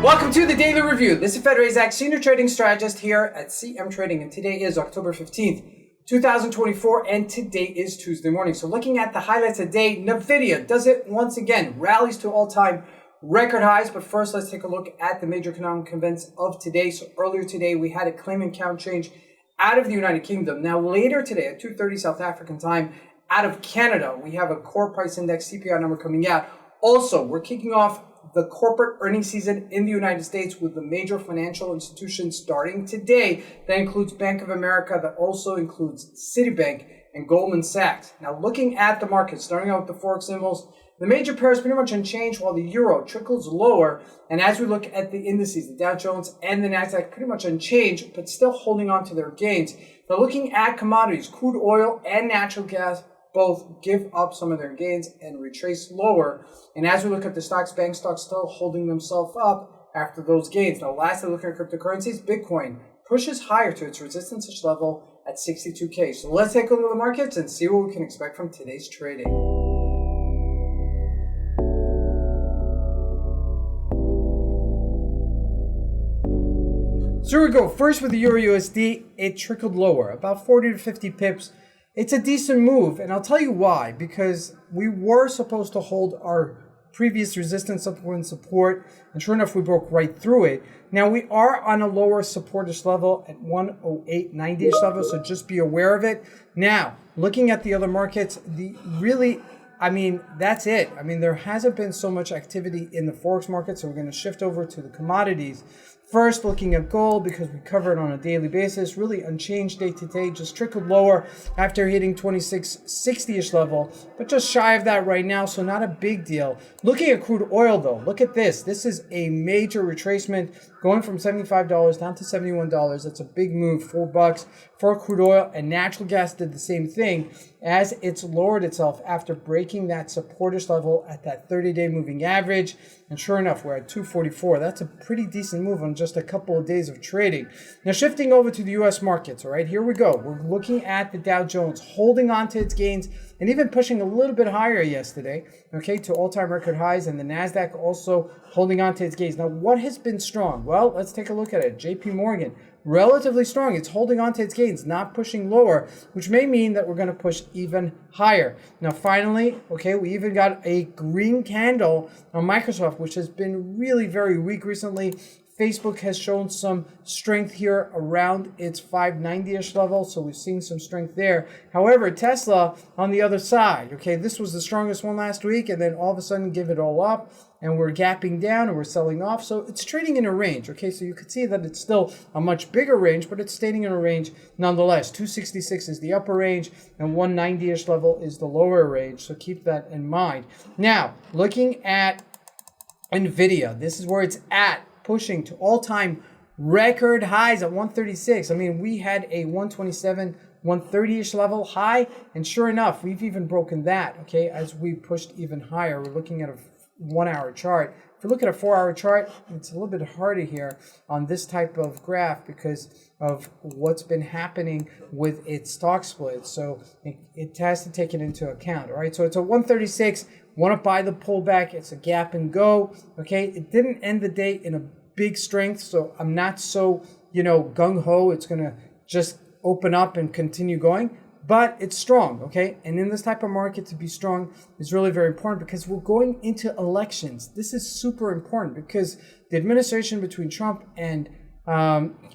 Welcome to the Daily Review. This is Razak, Senior Trading Strategist here at CMTrading, and today is October 15th, 2024, and today is Tuesday morning. So looking at the highlights of the day, Nvidia does it once again, rallies to all-time record highs. But first, let's take a look at the major economic events of today. So earlier today, we had a claimant count change out of the United Kingdom. Now later today at 2:30 South African time, out of Canada, we have a core price index CPI number coming out. Also, we're kicking off the corporate earnings season in the United States with the major financial institutions starting today. That includes Bank of America, that also includes Citibank and Goldman Sachs. Now looking at the markets, starting out with the Forex symbols, the major pairs pretty much unchanged while the euro trickles lower. And as we look at the indices, the Dow Jones and the NASDAQ pretty much unchanged, but still holding on to their gains. Now looking at commodities, crude oil and natural gas both give up some of their gains and retrace lower. And as we look at the stocks, bank stocks still holding themselves up after those gains. Now lastly, looking at cryptocurrencies, Bitcoin pushes higher to its resistance level at 62K. So let's take a look at the markets and see what we can expect from today's trading. So here we go. First with the Euro USD, it trickled lower, about 40 to 50 pips. It's a decent move, and I'll tell you why. Because we were supposed to hold our previous resistance and support, and sure enough, we broke right through it. Now we are on a lower supportish level at 108.90-ish level, so just be aware of it. Now, looking at the other markets, that's it. There hasn't been so much activity in the Forex market, so we're going to shift over to the commodities. First, looking at gold, because we cover it on a daily basis, really unchanged day to day, just trickled lower after hitting 2660-ish level, but just shy of that right now, so not a big deal. Looking at crude oil though, look at this. This is a major retracement going from $75 down to $71. That's a big move, $4 for crude oil, and natural gas did the same thing as it's lowered itself after breaking that supportish level at that 30-day moving average. And sure enough, we're at 244. That's a pretty decent move on just a couple of days of trading. Now shifting over to the US markets, all right, here we go. We're looking at the Dow Jones holding on to its gains and even pushing a little bit higher yesterday, okay, to all-time record highs, and the NASDAQ also holding on to its gains. Now, what has been strong? Well, let's take a look at it. JP Morgan, relatively strong. It's holding on to its gains, not pushing lower, which may mean that we're going to push even higher. Now, finally, okay, we even got a green candle on Microsoft, which has been really very weak recently. Facebook has shown some strength here around its 590-ish level, so we've seen some strength there. However, Tesla on the other side, okay, this was the strongest one last week, and then all of a sudden give it all up, and we're gapping down and we're selling off. So it's trading in a range, okay, so you could see that it's still a much bigger range, but it's staying in a range nonetheless. 266 is the upper range, and 190-ish level is the lower range, so keep that in mind. Now, looking at Nvidia, this is where it's at, pushing to all-time record highs at 136. We had a 127, 130-ish level high, and sure enough, we've even broken that, okay, as we pushed even higher. We're looking at a 1-hour chart. If you look at a 4-hour chart, it's a little bit harder here on this type of graph because of what's been happening with its stock split. So it has to take it into account, all right? So it's a 136. Want to buy the pullback. It's a gap and go, okay? It didn't end the day in a big strength, so I'm not so, gung-ho. It's going to just open up and continue going. But it's strong, okay? And in this type of market, to be strong is really very important because we're going into elections. This is super important because the administration between Trump and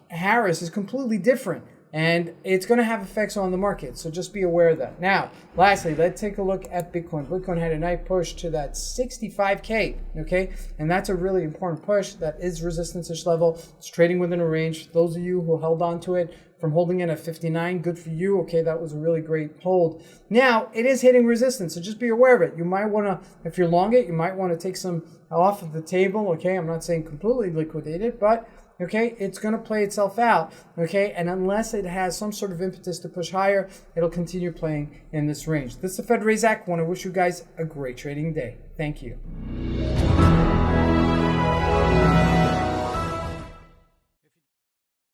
Harris is completely different. And it's going to have effects on the market, so just be aware of that. Now, lastly, let's take a look at Bitcoin. Bitcoin had a nice push to that 65K, okay? And that's a really important push. That is resistance-ish level. It's trading within a range. Those of you who held on to it from holding in at 59, good for you. Okay, that was a really great hold. Now, it is hitting resistance, so just be aware of it. You might want to, if you're long it, you might want to take some off of the table, okay? I'm not saying completely liquidate it, but okay, it's going to play itself out, okay? And unless it has some sort of impetus to push higher, it'll continue playing in this range. This is the Fed Razak. I want to wish you guys a great trading day. Thank you.